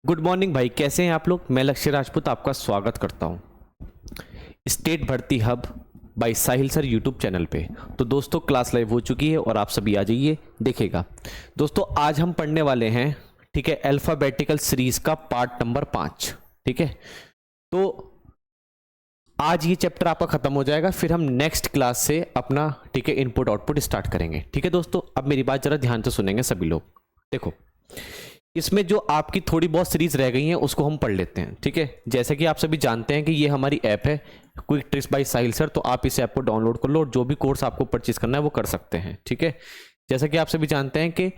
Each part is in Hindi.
गुड मॉर्निंग भाई, कैसे हैं आप लोग। मैं लक्ष्य राजपूत आपका स्वागत करता हूं स्टेट भर्ती हब बाय साहिल सर यूट्यूब चैनल पे। तो दोस्तों क्लास लाइव हो चुकी है और आप सभी आ जाइए देखिएगा। दोस्तों आज हम पढ़ने वाले हैं, ठीक है, अल्फाबेटिकल सीरीज का पार्ट नंबर 5। ठीक है, तो आज ये चैप्टर आपका खत्म हो जाएगा, फिर हम नेक्स्ट क्लास से अपना, ठीक है, इनपुट आउटपुट स्टार्ट करेंगे। ठीक है दोस्तों, अब मेरी बात जरा ध्यान से सुनेंगे सभी लोग। देखो, इसमें जो आपकी थोड़ी बहुत सीरीज रह गई हैं उसको हम पढ़ लेते हैं। ठीक है, जैसे कि आप सभी जानते हैं कि ये हमारी ऐप है क्विक ट्रिक्स बाय साहिल सर, तो आप इस ऐप को डाउनलोड कर लो और जो भी कोर्स आपको परचेज करना है वो कर सकते हैं। ठीक है, जैसा कि आप सभी जानते हैं कि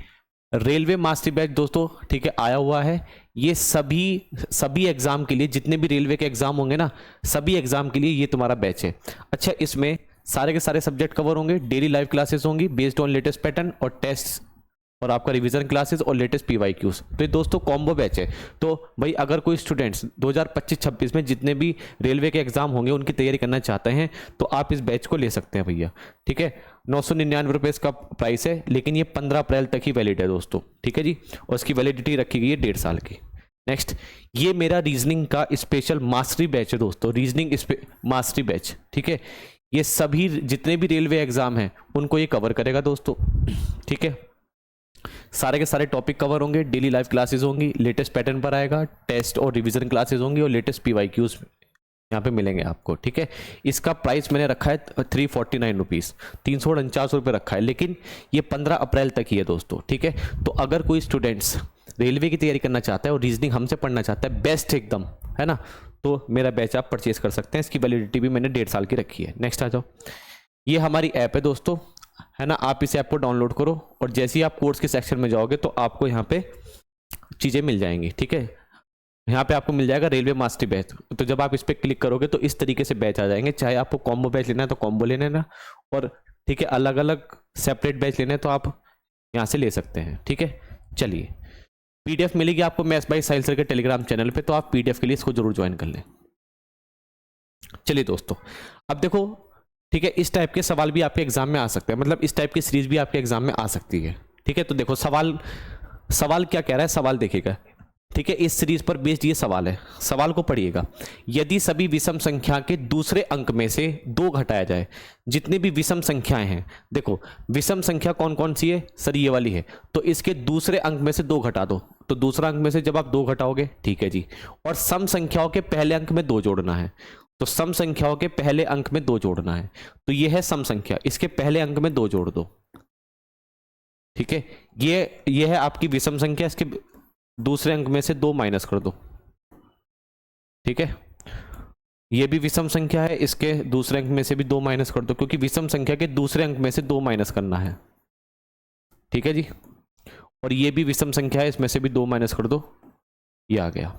रेलवे मास्टर बैच दोस्तों, ठीक है, आया हुआ है। ये सभी एग्जाम के लिए, जितने भी रेलवे के एग्जाम होंगे ना, सभी एग्जाम के लिए ये तुम्हारा बैच है। अच्छा, इसमें सारे के सारे सब्जेक्ट कवर होंगे, डेली लाइव क्लासेस होंगी बेस्ड ऑन लेटेस्ट पैटर्न और टेस्ट और आपका रिवीजन क्लासेस और लेटेस्ट पीवाईक्यूज। तो ये दोस्तों कॉम्बो बैच है। तो भाई अगर कोई स्टूडेंट्स 2025-26 में जितने भी रेलवे के एग्जाम होंगे उनकी तैयारी करना चाहते हैं तो आप इस बैच को ले सकते हैं भैया। ठीक है, 999 रुपये इसका प्राइस है, लेकिन ये 15 अप्रैल तक ही वैलिड है दोस्तों। ठीक है जी, और इसकी वैलिडिटी रखी गई है 1.5 साल की। नेक्स्ट, ये मेरा रीजनिंग का स्पेशल मास्टरी बैच है दोस्तों, रीजनिंग मास्टरी बैच। ठीक है, ये सभी जितने भी रेलवे एग्जाम हैं उनको ये कवर करेगा दोस्तों। ठीक है, सारे के सारे टॉपिक कवर होंगे, डेली लाइव क्लासेस होंगी, लेटेस्ट पैटर्न पर आएगा, टेस्ट और रिवीजन क्लासेस होंगी और लेटेस्ट पीवाईक्यूज यहाँ पे मिलेंगे आपको। ठीक है, इसका प्राइस मैंने रखा है 349 रुपीज़, 349 रुपये रखा है, लेकिन ये 15 अप्रैल तक ही है दोस्तों। ठीक है, तो अगर कोई स्टूडेंट्स रेलवे की तैयारी करना चाहता है और रीजनिंग हमसे पढ़ना चाहता है बेस्ट एकदम, है ना, तो मेरा बैच आप परचेज कर सकते हैं। इसकी वैलिडिटी भी मैंने 1.5 साल की रखी है। नेक्स्ट आ जाओ, ये हमारी ऐप है दोस्तों, है ना, आप इस ऐप को डाउनलोड करो और जैसे ही आप कोर्स के सेक्शन में जाओगे तो आपको यहाँ पे चीज़ें मिल जाएंगी। ठीक है, यहाँ पे आपको मिल जाएगा रेलवे मास्टर बैच, तो जब आप इस पर क्लिक करोगे तो इस तरीके से बैच आ जाएंगे। चाहे आपको कॉम्बो बैच लेना है तो कॉम्बो ले लेना, और ठीक है अलग अलग सेपरेट बैच लेना है तो आप यहाँ से ले सकते हैं। ठीक है, चलिए, पीडीएफ मिलेगी आपको मैथ्स बाय साहिल सर के टेलीग्राम चैनल पे, तो आप पीडीएफ के लिए इसको जरूर ज्वाइन कर लें। चलिए दोस्तों, अब देखो, ठीक है, इस टाइप के सवाल भी आपके एग्जाम में आ सकते हैं, मतलब इस टाइप की सीरीज भी आपके एग्जाम में आ सकती है। ठीक है, तो देखो सवाल क्या कह रहा है, सवाल देखिएगा। ठीक है, इस सीरीज पर बेस्ड ये सवाल है, सवाल को पढ़िएगा। यदि सभी विषम संख्या के दूसरे अंक में से 2 घटाया जाए, जितनी भी विषम संख्याएं हैं, देखो विषम संख्या कौन कौन सी है सर, ये वाली है, तो इसके दूसरे अंक में से 2 घटा दो, तो दूसरा अंक में से जब आप 2 घटाओगे, ठीक है जी, और सम संख्याओं के पहले अंक में 2 जोड़ना है, तो सम संख्याओं के पहले अंक में 2 जोड़ना है, तो ये है सम संख्या, इसके पहले अंक में 2 जोड़ दो। ठीक है, ये है आपकी विषम संख्या, इसके दूसरे अंक में से 2 माइनस कर दो। ठीक है, ये भी विषम संख्या है, इसके दूसरे अंक में से भी 2 माइनस कर दो, क्योंकि विषम संख्या के दूसरे अंक में से 2 माइनस करना है। ठीक है जी, और ये भी विषम संख्या है, इसमें से भी 2 माइनस कर दो, ये आ गया।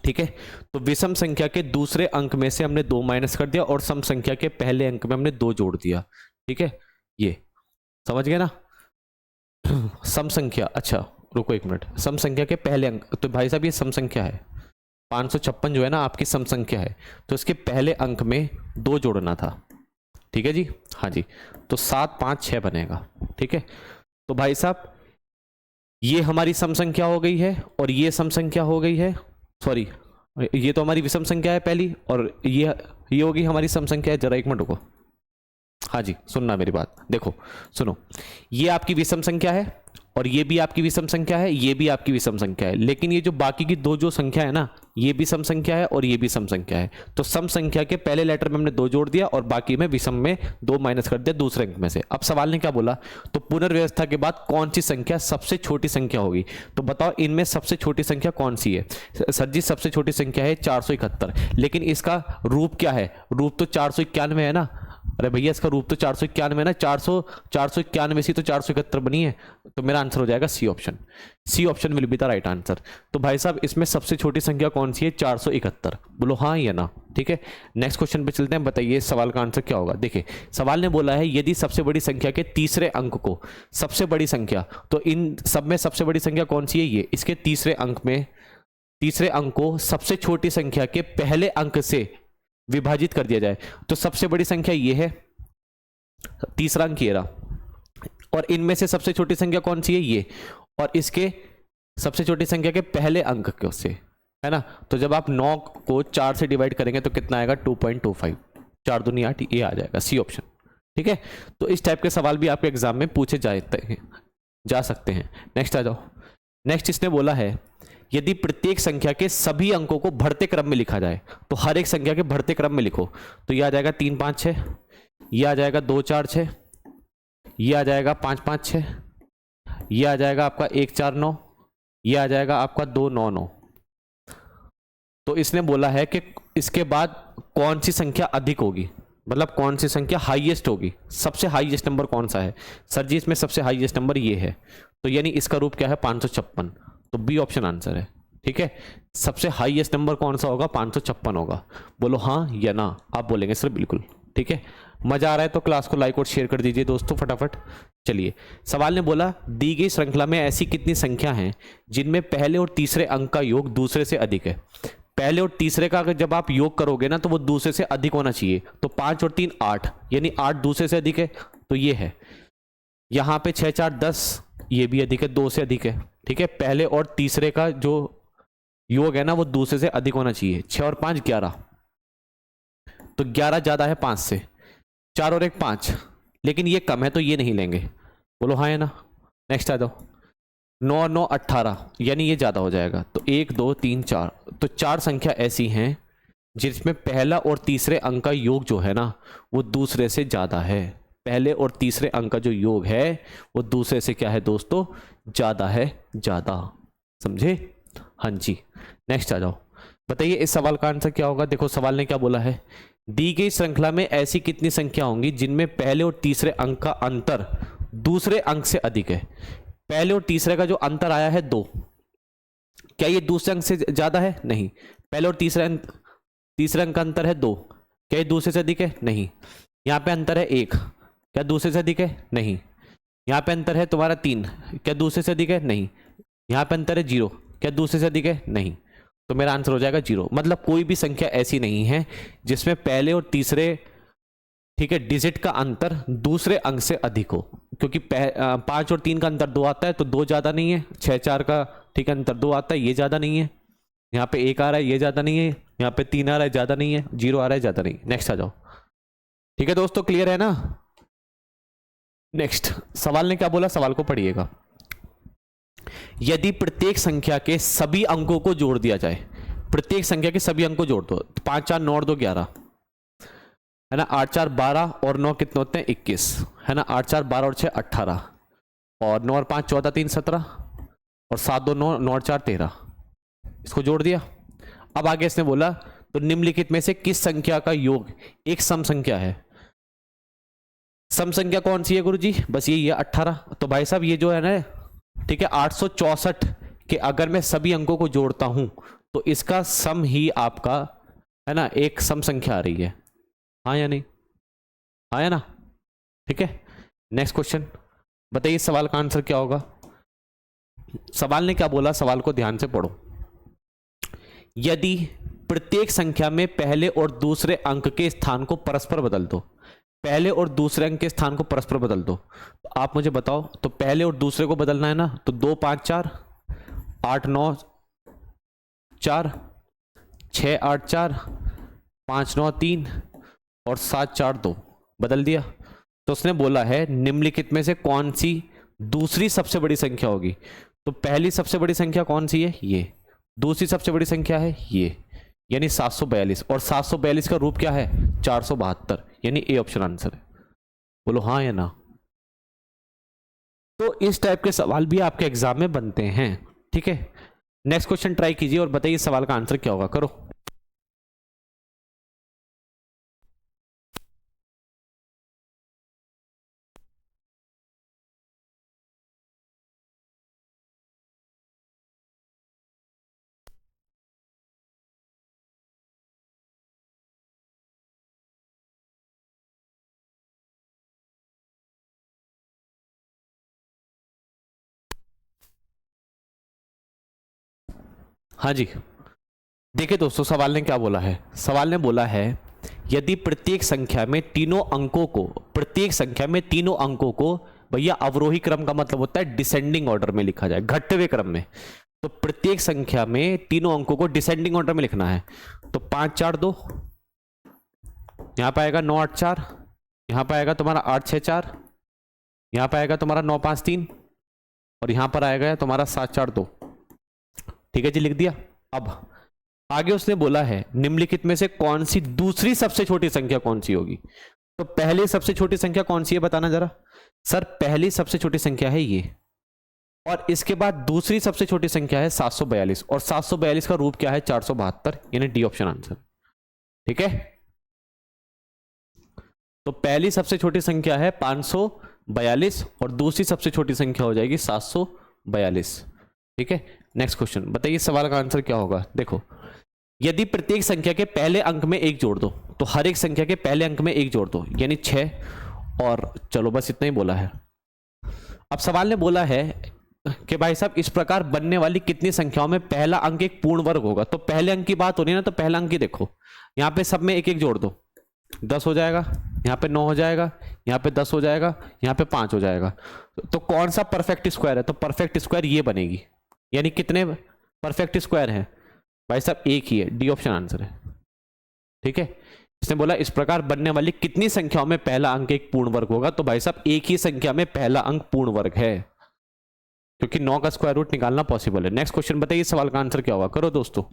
ठीक है, तो विषम संख्या के दूसरे अंक में से हमने 2 माइनस कर दिया और सम संख्या के पहले अंक में हमने 2 जोड़ दिया। ठीक है, ये समझ गए ना। सम संख्या, अच्छा रुको एक मिनट, सम संख्या के पहले अंक, तो भाई साहब ये सम संख्या है, 556 जो है ना आपकी सम संख्या है, तो इसके पहले अंक में 2 जोड़ना था। ठीक है जी, हाँ जी, तो 7 5 6 बनेगा। ठीक है, तो भाई साहब ये हमारी सम संख्या हो गई है और ये सम संख्या हो गई है, सॉरी ये तो हमारी विषम संख्या है पहली, और ये होगी हमारी सम संख्या है। जरा एक मिनट रुको, हाँ जी सुनना मेरी बात, देखो सुनो, ये आपकी विषम संख्या है और ये भी आपकी विषम संख्या है, ये भी आपकी विषम संख्या है, लेकिन ये जो बाकी की 2 जो संख्या है ना, ये भी सम संख्या है और ये भी सम संख्या है, तो सम संख्या के पहले लेटर में हमने 2 जोड़ दिया और बाकी में विषम में 2 माइनस कर दिया दूसरे अंक में से। अब सवाल ने क्या बोला, तो पुनर्व्यवस्था के बाद कौन सी संख्या सबसे छोटी संख्या होगी, तो बताओ इनमें सबसे छोटी संख्या कौन सी है। सर जी सबसे छोटी संख्या है 471, लेकिन इसका रूप क्या है, रूप तो 491 है ना। अरे भैया इसका रूप तो 491 है ना, 491 से तो 471 बनी है, तो मेरा आंसर हो जाएगा C option. C option will be the right answer. तो भाई साहब इसमें सबसे छोटी संख्या कौन सी है, 471, बोलो हाँ या ना। ठीक है, नेक्स्ट क्वेश्चन पे चलते हैं, बताइए सवाल का आंसर क्या होगा। देखिए सवाल ने बोला है यदि सबसे बड़ी संख्या के तीसरे अंक को, सबसे बड़ी संख्या, तो इन सब में सबसे बड़ी संख्या कौन सी है, ये, इसके तीसरे अंक को सबसे छोटी संख्या के पहले अंक से विभाजित कर दिया जाए, तो सबसे बड़ी संख्या ये है, तीसरा अंक ये रहा, और इनमें से सबसे छोटी संख्या कौन सी है, ये, और इसके सबसे छोटी संख्या के पहले अंक को से, है ना। तो जब आप 9 को 4 से डिवाइड करेंगे तो कितना आएगा 2.25, 4 दूनी 8, ये आ जाएगा सी ऑप्शन। ठीक है, तो इस टाइप के सवाल भी आपके एग्जाम में पूछे जा सकते हैं। नेक्स्ट आ जाओ। नेक्स्ट इसने बोला है यदि प्रत्येक संख्या के सभी अंकों को बढ़ते क्रम में लिखा जाए तो हर एक संख्या के बढ़ते क्रम में लिखो। तो ये आ जाएगा 3 5 6, ये आ जाएगा 2 4 6, ये आ जाएगा 5 5 6, ये आ जाएगा आपका 1 4 9, ये आ जाएगा आपका 2 9 9। तो इसने बोला है कि इसके बाद कौन सी संख्या अधिक होगी, मतलब कौन सी संख्या हाईएस्ट होगी, सबसे हाईएस्ट नंबर कौन सा है। सर जी इसमें सबसे हाईएस्ट नंबर ये है, तो यानी इसका रूप क्या है 556, तो बी ऑप्शन आंसर है। ठीक है, सबसे हाईएस्ट नंबर कौन सा होगा 556 होगा। बोलो हाँ या ना, आप बोलेंगे सर बिल्कुल। ठीक है, मजा आ रहा है तो क्लास को लाइक और शेयर कर दीजिए दोस्तों फटाफट। चलिए, सवाल ने बोला दी गई श्रृंखला में ऐसी कितनी संख्या हैं जिनमें पहले और तीसरे अंक का योग दूसरे से अधिक है। पहले और तीसरे का अगर जब आप योग करोगे ना तो वो दूसरे से अधिक होना चाहिए। तो 5 और 3 8, यानी 8 दूसरे से अधिक है, तो ये है। यहां पे 6 4 10, ये भी अधिक है, 2 से अधिक है। ठीक है, पहले और तीसरे का जो योग है ना वो दूसरे से अधिक होना चाहिए। 6 और 5 11, तो 11 ज्यादा है 5 से। 4 और 1 5, लेकिन ये कम है तो ये नहीं लेंगे। बोलो हाँ या ना। नेक्स्ट आ जाओ। 9 और 9 18, यानी ये ज्यादा हो जाएगा। तो 1 2 3 4, तो 4 संख्या ऐसी हैं जिसमें पहला और तीसरे अंक का योग जो है ना वो दूसरे से ज्यादा है। पहले और तीसरे अंक का जो योग है वो दूसरे से क्या है दोस्तों, ज्यादा है, ज्यादा। समझे? हाँ जी। नेक्स्ट आ जाओ। बताइए इस सवाल का आंसर क्या होगा। देखो सवाल ने क्या बोला है, दी गई श्रृंखला में ऐसी कितनी संख्या होंगी जिनमें पहले और तीसरे अंक का अंतर दूसरे अंक से अधिक है। पहले और तीसरे का जो अंतर आया है 2, क्या ये दूसरे अंक से ज्यादा है? नहीं। पहले और तीसरे अंक का अंतर है 2, क्या ये दूसरे से अधिक है? नहीं। यहां पे अंतर है 1, क्या दूसरे से अधिक है? नहीं। यहां पे अंतर है तुम्हारा 3, क्या दूसरे से अधिक है? नहीं। यहां पे अंतर है 0, क्या दूसरे से अधिक है? नहीं। तो मेरा आंसर हो जाएगा 0। मतलब कोई भी संख्या ऐसी नहीं है जिसमें पहले और तीसरे, ठीक है, डिजिट का अंतर दूसरे अंक से अधिक हो। क्योंकि 5 और 3 का अंतर 2 आता है तो 2 ज्यादा नहीं है। 6 4 का, ठीक है, अंतर 2 आता है, ये ज्यादा नहीं है। यहाँ पे 1 आ रहा है, ये ज्यादा नहीं है। यहाँ पे 3 आ रहा है, ज्यादा नहीं है। 0 आ रहा है, ज्यादा नहीं। नेक्स्ट आ जाओ। ठीक है दोस्तों, क्लियर है ना। नेक्स्ट सवाल ने क्या बोला, सवाल को पढ़िएगा। यदि प्रत्येक संख्या के सभी अंकों को जोड़ दिया जाए, प्रत्येक संख्या के सभी अंकों को जोड़ दो, 5 4 9 और 2 11, है ना। 8 4 12 और 9 कितने होते हैं 21, है ना। 8 4 12 और 6 18, और 9 और 5 14 3 17, और 7 2 9 9 और 4 13। इसको जोड़ दिया। अब आगे इसने बोला तो निम्नलिखित में से किस संख्या का योग एक सम संख्या है। सम संख्या कौन सी है गुरुजी? बस यही है 18। तो भाई साहब ये जो है ना, ठीक है, 864 के अगर मैं सभी अंकों को जोड़ता हूं तो इसका सम ही आपका, है ना, एक सम संख्या आ रही है। हाँ या नहीं? हाँ या ना? ठीक है। नेक्स्ट क्वेश्चन, बताइए सवाल का आंसर क्या होगा। सवाल ने क्या बोला, सवाल को ध्यान से पढ़ो। यदि प्रत्येक संख्या में पहले और दूसरे अंक के स्थान को परस्पर बदल दो, पहले और दूसरे अंक के स्थान को परस्पर बदल दो, तो आप मुझे बताओ। तो पहले और दूसरे को बदलना है ना, तो 2 5 4, 8 9 4, 6 8 4, 5 9 3 और 7 4 2 बदल दिया। तो उसने बोला है निम्नलिखित में से कौन सी दूसरी सबसे बड़ी संख्या होगी। तो पहली सबसे बड़ी संख्या कौन सी है? ये। दूसरी सबसे बड़ी संख्या है ये, यानी 742। और 742 का रूप क्या है? 472, यानी ए ऑप्शन आंसर है। बोलो हाँ या ना। तो इस टाइप के सवाल भी आपके एग्जाम में बनते हैं। ठीक है, नेक्स्ट क्वेश्चन ट्राई कीजिए और बताइए सवाल का आंसर क्या होगा। करो। हाँ जी, देखिए दोस्तों सवाल ने क्या बोला है। सवाल ने बोला है यदि प्रत्येक संख्या में तीनों अंकों को, प्रत्येक संख्या में तीनों अंकों को, भैया अवरोही क्रम का मतलब होता है डिसेंडिंग ऑर्डर में लिखा जाए, घटते हुए क्रम में। तो प्रत्येक संख्या में तीनों अंकों को डिसेंडिंग ऑर्डर में लिखना है। तो 5 4 2, यहां पर आएगा 9 8 4, यहां पर आएगा तुम्हारा 8 6 4, यहां पर आएगा तुम्हारा 9 5 3, और यहां पर आएगा तुम्हारा 7 4 2। ठीक है जी, लिख दिया। अब आगे उसने बोला है निम्नलिखित में से कौन सी दूसरी सबसे छोटी संख्या कौन सी होगी। तो पहली सबसे छोटी संख्या कौन सी है बताना जरा। सर पहली सबसे छोटी संख्या है ये, और इसके बाद दूसरी सबसे छोटी संख्या है 742, और 742 का रूप क्या है 472, यानी डी ऑप्शन आंसर। ठीक है, तो पहली सबसे छोटी संख्या है 542 और दूसरी सबसे छोटी संख्या हो जाएगी 742। ठीक है, नेक्स्ट क्वेश्चन बताइए, सवाल का आंसर क्या होगा। देखो, यदि प्रत्येक संख्या के पहले अंक में एक जोड़ दो, तो हर एक संख्या के पहले अंक में एक जोड़ दो, यानी 6, और चलो बस इतना ही बोला है। अब सवाल ने बोला है कि भाई साहब इस प्रकार बनने वाली कितनी संख्याओं में पहला अंक एक पूर्ण वर्ग होगा। तो पहले अंक की बात हो रही है ना, तो पहला अंक ही देखो, यहां पे सब में एक एक जोड़ दो, 10 हो जाएगा, यहाँ पे 9 हो जाएगा, यहाँ पे 10 हो जाएगा, यहाँ पे 5 हो जाएगा। तो कौन सा परफेक्ट स्क्वायर है, तो परफेक्ट स्क्वायर ये बनेगी। यानी कितने परफेक्ट स्क्वायर हैं भाई साहब, एक ही है, डी ऑप्शन आंसर है। ठीक है, इसने बोला इस प्रकार बनने वाली कितनी संख्याओं में पहला अंक एक पूर्ण वर्ग होगा। तो भाई साहब एक ही संख्या में पहला अंक पूर्ण वर्ग है, क्योंकि 9 का स्क्वायर रूट निकालना पॉसिबल है। नेक्स्ट क्वेश्चन बताइए, सवाल का आंसर क्या होगा, करो दोस्तों।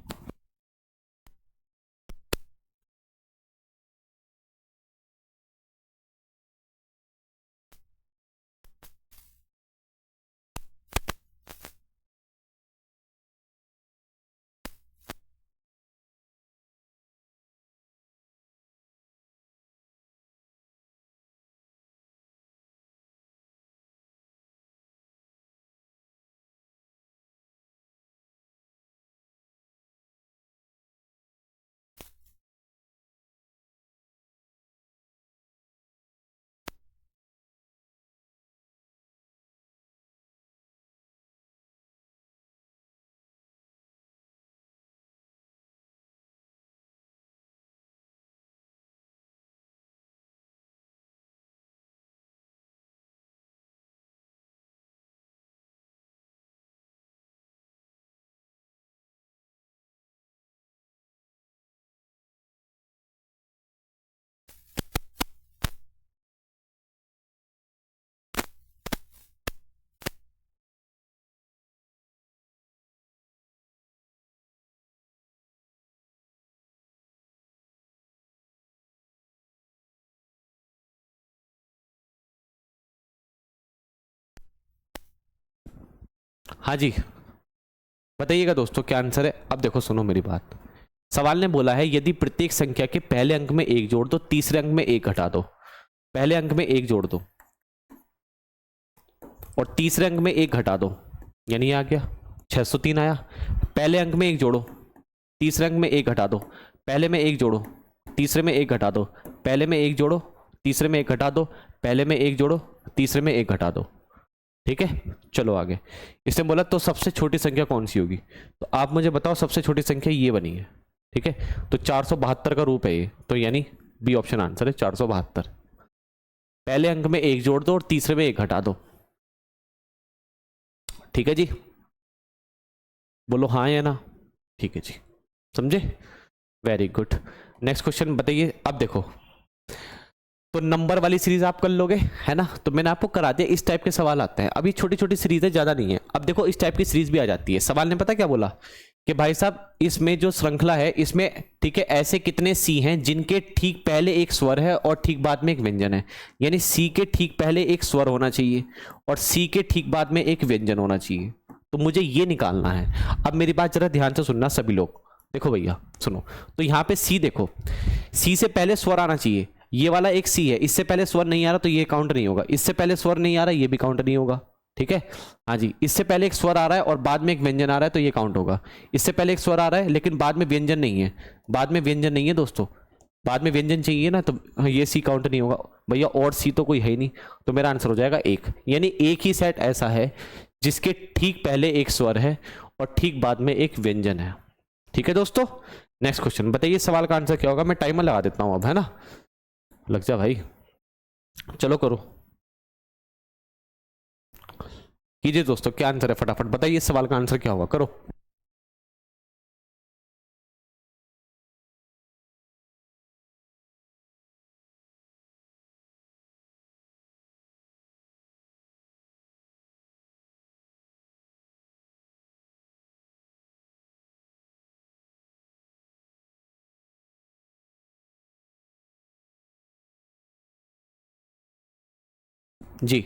हाँ जी, बताइएगा दोस्तों क्या आंसर है। अब देखो सुनो मेरी बात, सवाल ने बोला है यदि प्रत्येक संख्या के पहले अंक में एक जोड़ दो, तीसरे अंक में एक घटा दो। पहले अंक में एक जोड़ दो और तीसरे अंक में एक घटा दो, यानी आ गया 603 आया। पहले अंक में एक जोड़ो, तीसरे अंक में एक घटा दो, पहले में एक जोड़ो, तीसरे में एक घटा दो, पहले में एक जोड़ो, तीसरे में एक घटा दो, पहले में एक जोड़ो, तीसरे में एक घटा दो। ठीक है, चलो आगे। इसने बोला तो सबसे छोटी संख्या कौन सी होगी। तो आप मुझे बताओ, सबसे छोटी संख्या ये बनी है। ठीक है, तो 472 का रूप है ये, तो यानी बी ऑप्शन आंसर है 472। पहले अंक में एक जोड़ दो और तीसरे में एक घटा दो। ठीक है जी, बोलो हाँ या ना। ठीक है जी, समझे, वेरी गुड। नेक्स्ट क्वेश्चन बताइए। अब देखो, तो नंबर वाली सीरीज आप कर लोगे, है ना। तो मैंने आपको करा दिया, इस टाइप के सवाल आते हैं। अभी छोटी छोटी सीरीज है, ज्यादा नहीं है। अब देखो इस टाइप की सीरीज भी आ जाती है। सवाल ने पता क्या बोला कि भाई साहब इसमें जो श्रृंखला है इसमें, ठीक है, ऐसे कितने सी हैं जिनके ठीक पहले एक स्वर है और ठीक बाद में एक व्यंजन है। यानी सी के ठीक पहले एक स्वर होना चाहिए और सी के ठीक बाद में एक व्यंजन होना चाहिए। तो मुझे ये निकालना है। अब मेरी बात जरा ध्यान से सुनना सभी लोग। देखो भैया सुनो, तो यहाँ पे सी देखो, सी से पहले स्वर आना चाहिए। ये वाला एक सी है, इससे पहले स्वर नहीं आ रहा तो ये काउंट नहीं होगा। इससे पहले स्वर नहीं आ रहा, ये भी काउंट नहीं होगा। ठीक है, हाँ जी। इससे पहले एक स्वर आ रहा है और बाद में एक व्यंजन आ रहा है तो ये काउंट होगा। इससे पहले एक स्वर आ रहा है लेकिन बाद में व्यंजन नहीं है, बाद में व्यंजन नहीं है दोस्तों, बाद में व्यंजन चाहिए ना, तो ये सी काउंट नहीं होगा भैया। और सी तो कोई है ही नहीं, तो मेरा आंसर हो जाएगा एक। यानी एक ही सेट ऐसा है जिसके ठीक पहले एक स्वर है और ठीक बाद में एक व्यंजन है। ठीक है दोस्तों, नेक्स्ट क्वेश्चन बताइए, सवाल का आंसर क्या होगा। मैं टाइमर लगा देता हूं अब, है ना, लग जा भाई, चलो करो। कीजिए दोस्तों, क्या आंसर है फटाफट बताइए, इस सवाल का आंसर क्या होगा, करो। जी,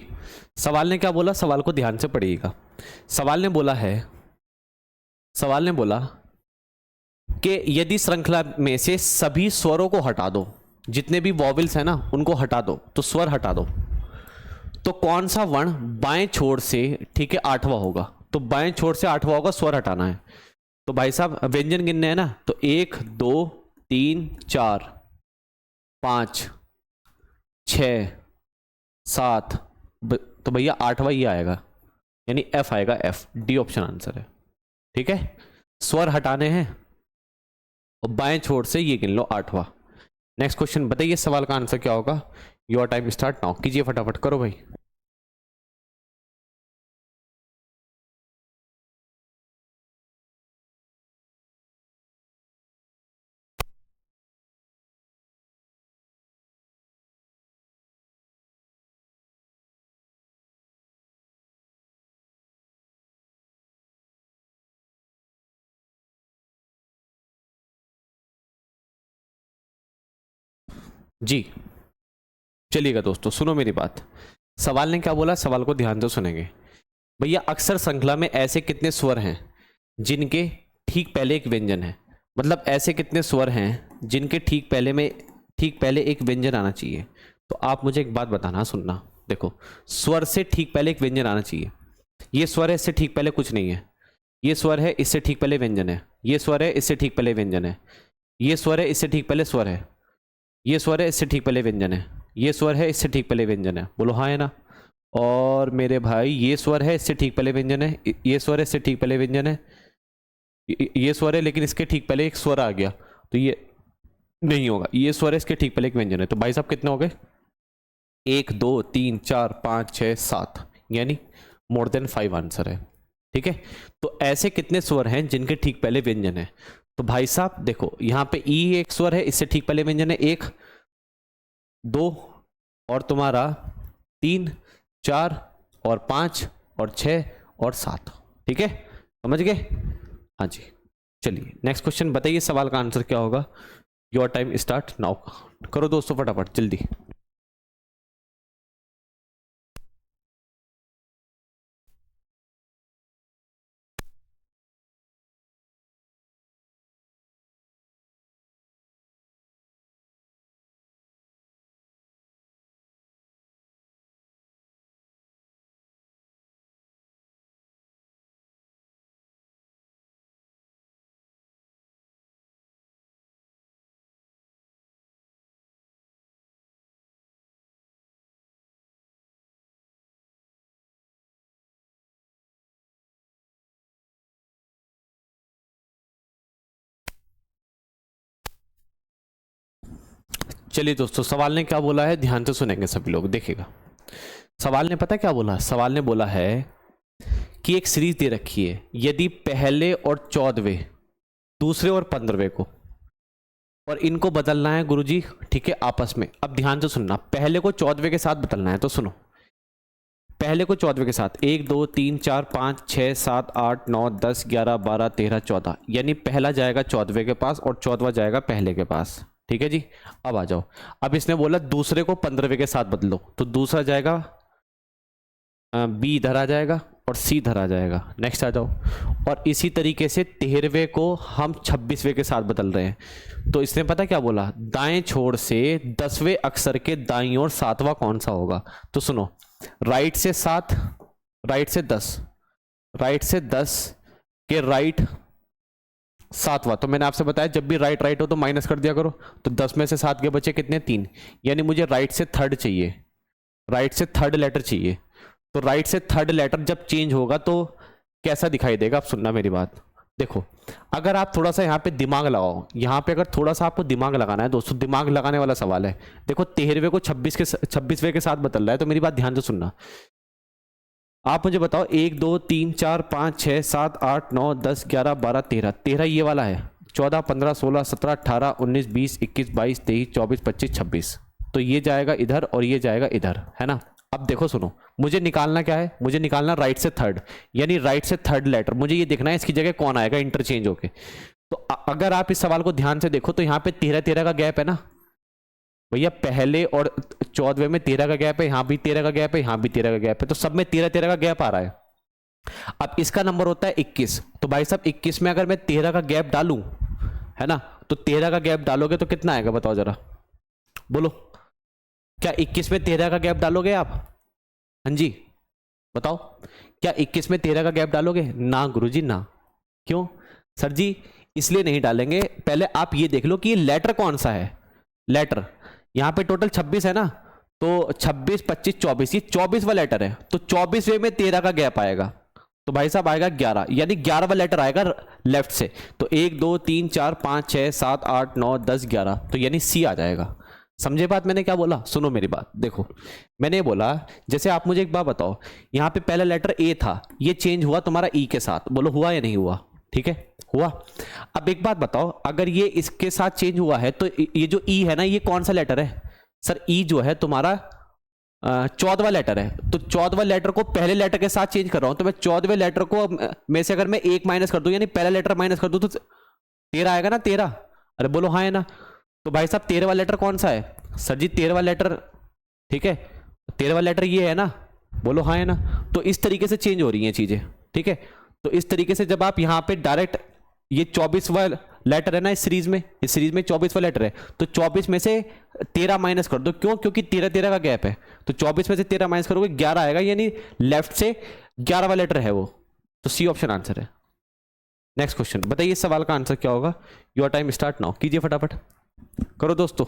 सवाल ने क्या बोला, सवाल को ध्यान से पढ़िएगा। सवाल ने बोला है, सवाल ने बोला कि यदि श्रृंखला में से सभी स्वरों को हटा दो, जितने भी वॉवेल्स हैं ना उनको हटा दो, तो स्वर हटा दो, तो कौन सा वर्ण बाएं छोर से, ठीक है, आठवां होगा। तो बाएं छोर से आठवां होगा, स्वर हटाना है। तो भाई साहब व्यंजन गिनने हैं ना, तो 1 2 3 4 5 6 7, तो भैया आठवां ये आएगा, यानी एफ आएगा, एफ डी ऑप्शन आंसर है। ठीक है, स्वर हटाने हैं और बाएं छोर से ये गिन लो आठवां। नेक्स्ट क्वेश्चन बताइए, सवाल का आंसर क्या होगा। योर टाइम स्टार्ट नाउ, कीजिए फटाफट, करो भाई। जी चलिएगा दोस्तों, सुनो मेरी बात। सवाल ने क्या बोला, सवाल को ध्यान से सुनेंगे। भैया अक्सर श्रृंखला में ऐसे कितने स्वर हैं जिनके ठीक पहले एक व्यंजन है, मतलब ऐसे कितने स्वर हैं जिनके ठीक पहले एक व्यंजन आना चाहिए। तो आप मुझे एक बात बताना, सुनना, देखो, स्वर से ठीक पहले एक व्यंजन आना चाहिए। ये स्वर है, इससे ठीक पहले कुछ नहीं है। ये स्वर है, इससे ठीक पहले व्यंजन है। ये स्वर है, इससे ठीक पहले व्यंजन है। ये स्वर है, इससे ठीक पहले स्वर है। ये स्वर है, इससे ठीक पहले व्यंजन है। ये स्वर है, इससे ठीक पहले व्यंजन है। बोलो हाँ है ना। और मेरे भाई ये स्वर है, इससे ठीक पहले व्यंजन है। ये स्वर है, इससे ठीक पहले व्यंजन है। ये स्वर है, लेकिन इसके ठीक पहले एक स्वर आ गया, तो ये नहीं होगा। ये स्वर है, इसके ठीक पहले एक व्यंजन है। तो भाई साहब कितने हो गए, 1 2 3 4 5 6 7, यानी मोर देन 5 आंसर है। ठीक है, तो ऐसे कितने स्वर हैं जिनके ठीक पहले व्यंजन है। तो भाई साहब देखो, यहां पे ई एक स्वर है, इससे ठीक पहले व्यंजन है 1 2 और तुम्हारा 3 4 और 5 और 6 और 7। ठीक है, समझ गए। हाँ जी, चलिए नेक्स्ट क्वेश्चन बताइए, सवाल का आंसर क्या होगा। योर टाइम स्टार्ट नाउ, करो दोस्तों फटाफट जल्दी। चलिए दोस्तों, सवाल ने क्या बोला है, ध्यान से सुनेंगे सभी लोग, देखिएगा। सवाल ने पता क्या बोला, सवाल ने बोला है कि एक सीरीज दे रखी है, यदि पहले और 14वें, दूसरे और 15वें को, और इनको बदलना है गुरुजी, ठीक है, आपस में। अब ध्यान से सुनना, पहले को 14वें के साथ बदलना है, तो सुनो, पहले को 14वें के साथ 1 2 3 4 5 6 7 8 9 10 11 12 13 14, यानी पहला जाएगा 14वें के पास और 14वां जाएगा पहले के पास। ठीक है जी, अब आ जाओ। अब इसने बोला दूसरे को 15वें के साथ बदलो, तो दूसरा जाएगा बी इधर आ जाएगा और सी इधर आ जाएगा। नेक्स्ट आ जाओ। और इसी तरीके से 13वें को हम 26वें के साथ बदल रहे हैं। तो इसने पता क्या बोला, दाएं छोर से 10वें अक्षर के दाईं ओर 7वां कौन सा होगा। तो सुनो, राइट से 7, राइट से 10, राइट से 10 के राइट 7वां। तो मैंने आपसे बताया जब भी राइट राइट हो तो माइनस कर दिया करो। तो 10 में से 7 के बचे कितने, 3, यानी मुझे राइट से थर्ड चाहिए, राइट से थर्ड लेटर चाहिए। तो राइट से थर्ड लेटर जब चेंज होगा तो कैसा दिखाई देगा, आप सुनना मेरी बात। देखो, अगर आप थोड़ा सा यहाँ पे दिमाग लगाओ, यहाँ पे अगर थोड़ा सा आपको दिमाग लगाना है दोस्तों, दिमाग लगाने वाला सवाल है। देखो 13वें को 26वें के साथ बदल रहा है, तो मेरी बात ध्यान से सुनना। आप मुझे बताओ 1 2 3 4 5 6 7 8 9 10 11 12 13, 13 ये वाला है, 14 15 16 17 18 19 20 21 22 23 24 25 26, तो ये जाएगा इधर और ये जाएगा इधर, है ना। अब देखो सुनो, मुझे निकालना क्या है, मुझे निकालना राइट से थर्ड, यानी राइट से थर्ड लेटर, मुझे ये देखना है इसकी जगह कौन आएगा इंटरचेंज होके। तो अगर आप इस सवाल को ध्यान से देखो तो यहाँ पे 13 13 का गैप है ना भैया, पहले और 14वें में 13 का गैप है, यहां भी 13 का गैप है, यहां भी 13 का गैप है, तो सब में 13 13 का गैप आ रहा है। अब इसका नंबर होता है 21, तो भाई साहब 21 में अगर मैं 13 का गैप डालूं, है ना, तो 13 का गैप डालोगे तो कितना आएगा बताओ जरा, बोलो। क्या 21 में 13 का गैप डालोगे आप? हाँ जी बताओ, क्या 21 में 13 का गैप डालोगे? ना गुरुजी ना। क्यों सर जी? इसलिए नहीं डालेंगे, पहले आप ये देख लो कि ये लेटर कौन सा है। लेटर यहां पे टोटल 26 है ना, तो 26 25 24, ये 24वां लेटर है, तो 24वें में 13 का गैप आएगा, तो भाई साहब आएगा 11, यानी 11वां लेटर आएगा लेफ्ट से। तो 1 2 3 4 5 6 7 8 9 10 11, तो यानी सी आ जाएगा। समझे बात मैंने क्या बोला? सुनो मेरी बात, देखो मैंने बोला, जैसे आप मुझे एक बात बताओ, यहाँ पे पहला लेटर ए था, ये चेंज हुआ तुम्हारा ई के साथ, बोलो हुआ या नहीं हुआ? ठीक है हुआ। अब एक बात बताओ, अगर ये इसके साथ चेंज हुआ है तो ये जो ई है ना, ये कौन सा लेटर है? सर ई जो है तुम्हारा 14वां लेटर है, तो 14वां लेटर को पहले लेटर के साथ चेंज कर रहा हूं, तो मैं 14वें लेटर को में से अगर मैं एक माइनस कर दूं, यानी पहला लेटर माइनस कर दूं, तो 13 आएगा ना 13। अरे बोलो हाँ है ना। तो भाई साहब 13वां लेटर कौन सा है? सर जी 13वां लेटर, ठीक है 13वां लेटर ये है ना, बोलो हाँ है ना। तो इस तरीके से चेंज हो रही हैं चीजें, ठीक है। तो इस तरीके से जब आप यहां पे डायरेक्ट, ये 24वां लेटर है ना इस सीरीज में 24वां लेटर है, तो 24 में से 13 माइनस कर दो, क्यों? क्योंकि 13 13 का गैप है, तो 24 में से 13 माइनस करोगे 11 आएगा, यानी लेफ्ट से 11वां लेटर है वो, तो सी ऑप्शन आंसर है। नेक्स्ट क्वेश्चन बताइए, इस सवाल का आंसर क्या होगा? योर टाइम स्टार्ट नाउ, कीजिए फटाफट, करो दोस्तों।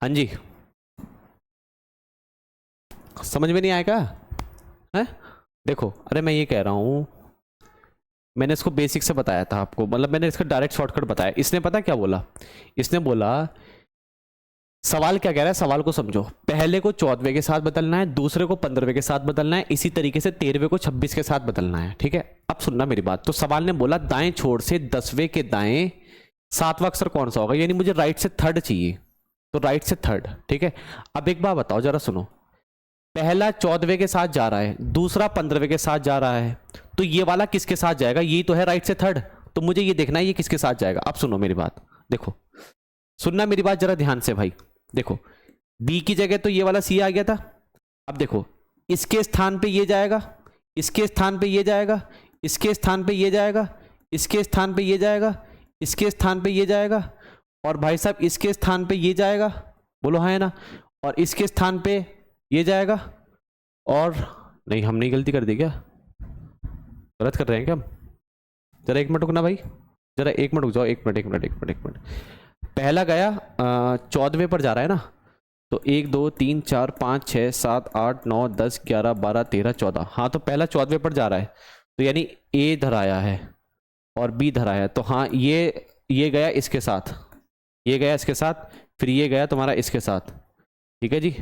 हाँ जी, समझ में नहीं आएगा है? देखो, अरे मैं ये कह रहा हूं, मैंने इसको बेसिक से बताया था आपको, मतलब मैंने इसका डायरेक्ट शॉर्टकट बताया। इसने पता क्या बोला? इसने बोला सवाल क्या कह रहा है, सवाल को समझो, पहले को 14वें के साथ बदलना है, दूसरे को 15वें के साथ बदलना है, इसी तरीके से 13वें को 26 के साथ बदलना है, ठीक है। अब सुनना मेरी बात, तो सवाल ने बोला दाएं छोर से 10वें के दाएं 7वां अक्षर कौन सा होगा, यानी मुझे राइट से थर्ड चाहिए, तो राइट से थर्ड, ठीक है। अब एक बात बताओ जरा सुनो, पहला 14वें के साथ जा रहा है, दूसरा 15वें के साथ जा रहा है, तो ये वाला किसके साथ जाएगा? ये तो है राइट से थर्ड, तो मुझे ये देखना है ये किसके साथ जाएगा। अब सुनो मेरी बात, देखो सुनना मेरी बात जरा ध्यान से भाई, देखो बी की जगह तो ये वाला सी आ गया था, अब देखो इसके स्थान पे ये जाएगा, इसके स्थान पे ये जाएगा, इसके स्थान पे ये जाएगा, इसके स्थान पे ये जाएगा, इसके स्थान पे ये जाएगा, और भाई साहब इसके स्थान पे ये जाएगा, बोलो हाँ है ना, और इसके स्थान पे ये जाएगा, और नहीं हम नहीं गलती कर दी क्या? गलत कर रहे हैं क्या हम? जरा एक मिनट रुकना भाई, जरा एक मिनट रुक जाओ, एक मिनट एक मिनट एक मिनट एक मिनट। पहला गया 14वें पर जा रहा है ना, तो 1 2 3 4 5 6 7 8 9 10 11 12 13 14, हाँ तो पहला 14वें पर जा रहा है, तो यानी ए धराया है और बी धराया है, तो हाँ ये गया इसके साथ, ये गया इसके साथ, फिर ये गया तुम्हारा इसके साथ, ठीक है जी।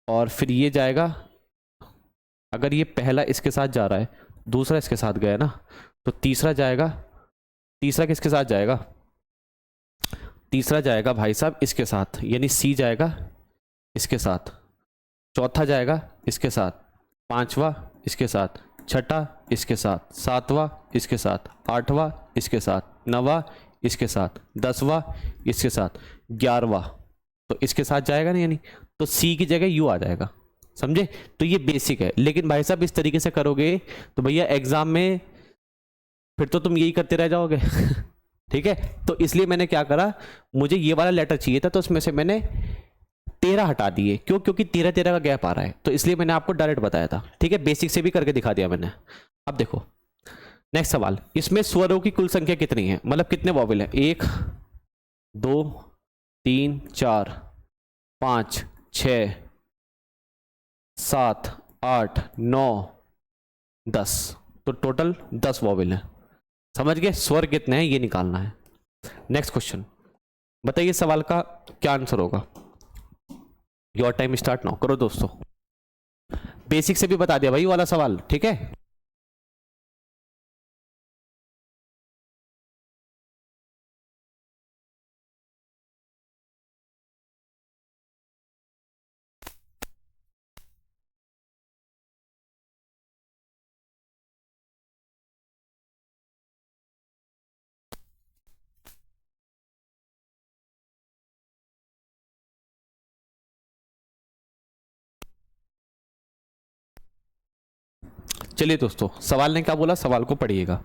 और फिर ये जाएगा, अगर ये पहला इसके साथ जा रहा है, दूसरा इसके साथ गया ना, तो तीसरा जाएगा, तीसरा किसके साथ जाएगा? तीसरा जाएगा भाई साहब इसके साथ, यानी सी जाएगा इसके साथ, चौथा जाएगा इसके साथ, पांचवा इसके साथ, छठा इसके साथ, सातवां इसके साथ, आठवां इसके साथ, नवा इसके साथ, 10वां इसके साथ, 11वां तो इसके साथ जाएगा ना, यानी तो सी की जगह यू आ जाएगा, समझे? तो ये बेसिक है, लेकिन भाई साहब इस तरीके से करोगे तो भैया एग्जाम में फिर तो तुम यही करते रह जाओगे ठीक है। तो इसलिए मैंने क्या करा, मुझे ये वाला लेटर चाहिए था, तो उसमें से मैंने 13 हटा दिए, क्यों? क्योंकि 13 13 का गैप आ रहा है, तो इसलिए मैंने आपको डायरेक्ट बताया था, ठीक है, बेसिक से भी करके दिखा दिया मैंने। अब देखो नेक्स्ट सवाल, इसमें स्वरों की कुल संख्या कितनी है, मतलब कितने वॉवेल है? 1 2 3 4 5 6 7 8 9 10, तो टोटल 10 वॉवेल है। समझ गए? स्वर कितने हैं ये निकालना है। नेक्स्ट क्वेश्चन, बताइए सवाल का क्या आंसर होगा। Your time start now. करो दोस्तों, बेसिक से भी बता दिया भाई वाला सवाल, ठीक है। चलिए दोस्तों, सवाल ने क्या बोला, सवाल को पढ़िएगा।